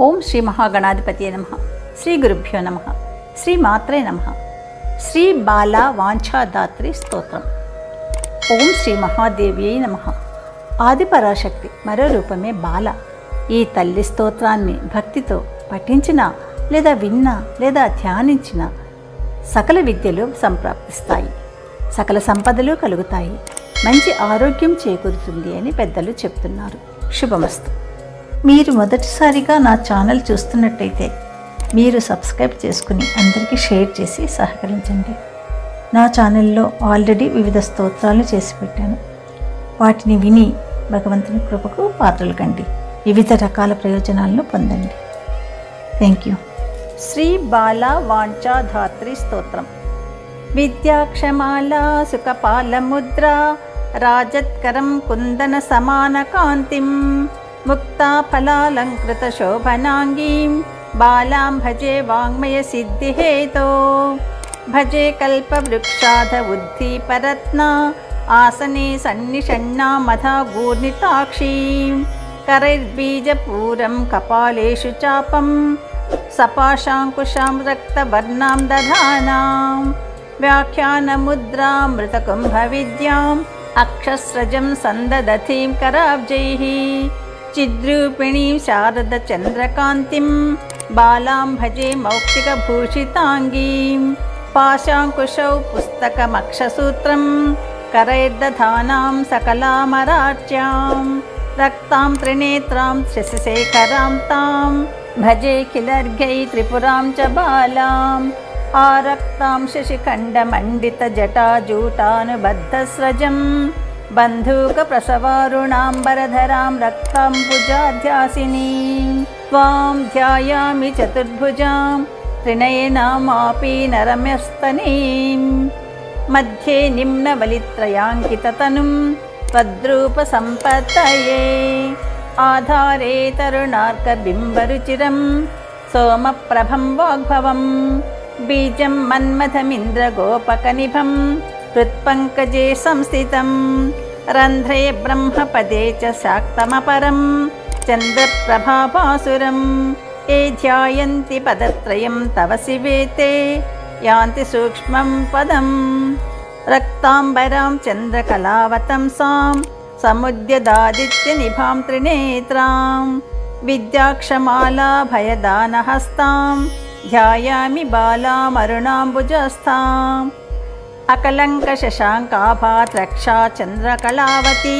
ఓం శ్రీ మహాగణాధిపతియే నమః. శ్రీ గురుభ్యో నమః. శ్రీ మాత్రే నమః. శ్రీ బాల వాంఛాదాత్రి స్తోత్రం. ఓం శ్రీ మహాదేవ్యై నమః. ఆదిపరాశక్తి మరో రూపమే బాల. ఈ తల్లి స్తోత్రాన్ని భక్తితో పఠించినా లేదా విన్నా లేదా ధ్యానించిన సకల విద్యలు సంప్రాప్తిస్తాయి, సకల సంపదలు కలుగుతాయి, మంచి ఆరోగ్యం చేకూరుతుంది అని పెద్దలు చెప్తున్నారు. శుభమస్తు. మీరు మొదటిసారిగా నా ఛానల్ చూస్తున్నట్టయితే మీరు సబ్స్క్రైబ్ చేసుకుని అందరికీ షేర్ చేసి సహకరించండి. నా ఛానల్లో ఆల్రెడీ వివిధ స్తోత్రాలు చేసి పెట్టాను. వాటిని విని భగవంతుని కృపకు పాత్రలు కండి, వివిధ రకాల ప్రయోజనాలను పొందండి. Thank you. శ్రీ బాల వాంఛాధాత్రి స్తోత్రం. విద్యాక్షమాలా సుఖపాలముద్ర రాజత్కరం కుందన సమాన కాంతిం ముక్తా ఫలాలంకృత శోభనాంగీం బాలాం భజే వాంగ్మయ సిద్ధిహేతో భజే కల్పవృక్షాధ ఉద్దీపరత్న ఆసనే సన్నిషణ్ణా మధా గూర్ణితాక్షీం కరైర్బీజపూరం కపాలేషు చాపం సపాశాంకుశాం రక్తవర్ణాం దధానాం వ్యాఖ్యానముద్రామృతకుంభవిద్యాం అక్షస్రజం సందదథీం కరాబ్జైః చిద్రూపిణీం శారదచంద్రకాంతిం బాలాం భజే మౌక్తికభూషితాంగీం పాశాంకుశౌ పుస్తకమక్షసూత్రం కరైర్దధానాం సకలామరార్చ్యాం రక్తాం త్రినేత్రాం శశిశేఖరాం తాం భజే కిలర్ఘ్యై త్రిపురాం చ బాలాం ఆరక్తాం శశిఖండమండితజటాజూటానుబద్ధస్రజం బంధూకప్రసవారుణాంబరధరాం రక్తాంబుజాధ్యాసినీం త్వాం ధ్యాయామి చతుర్భుజాం త్రినయనామాపీనరమ్యస్తనీం మధ్యే నిమ్నబలిత్రయాంకితతనుం త్వద్రూపసంపత్తయే ఆధారే తరుణార్కబింబరుచిరం సోమప్రభం వాగ్భవం బీజం మన్మథమింద్రగోపకనిభం హృత్పంకజే సంస్థితం రంధ్రే బ్రహ్మపదే చ శాక్తమపరం చంద్రప్రభాభాసురం ఏ ధ్యాయంతి పదత్రయం తవ శివేతే యాంతి సూక్ష్మం పదం రక్తాంబరాం చంద్రకళావతంసాం సముద్యదాదిత్యనిభాం త్రినేత్రాం విద్యాక్షమాలాభయదానహస్తాం ధ్యాయామి బాలామరుణాంబుజస్థాం అకలంకశశాంకాభాద్రక్షా చంద్రకళావతి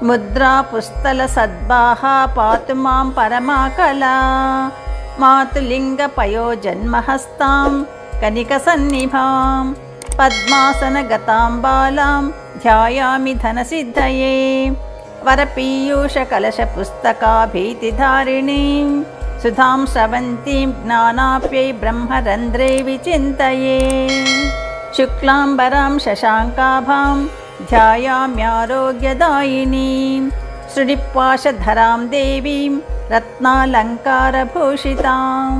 ముద్రా పుస్తల సద్బాహా పాతు మాం పరమాకళా మాతులింగపయోజన్మహస్తాం కనికసన్నిభాం పద్మాసనగతాం బాలాం ధ్యాయామి ధనసిద్ధయే వరపీయూషకలశపుస్తకాభీతిధారిణీం సుధాం స్రవంతీం జ్ఞానాప్యై బ్రహ్మరంధ్రే విచింతయే శుక్లాంబరాం శశాంకాభాం ధ్యాయామ్యారోగ్యదాయినీం శృణిపాశధరాం దేవీం రత్నాలంకారభూషితాం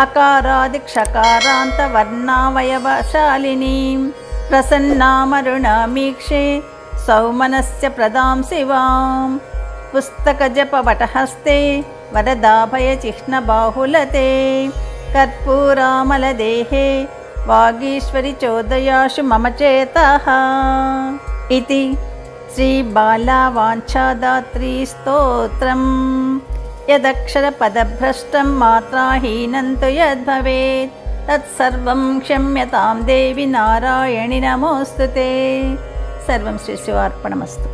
అకారాదిక్షకారాంతవర్ణావయవశాలినీం ప్రసన్నామరుణామీక్షే సౌమనస్య ప్రదాం శివాం పుస్తకజపవటహస్తే వరదాభయచిహ్నబాహులతే కర్పూరామలదేహే వాగీశ్వరి చోదయాశు మమ చేతః ఇతి శ్రీ బాలా వాంఛాదాత్రీ స్తోత్రం. యదక్షరపదభ్రష్టం మాత్రాహీనం తు యద్భవేత్ తత్సర్వం క్షమ్యతాం దేవి నారాయణి నమోస్తుతే. సర్వం శ్రీ శివార్పణమస్తు.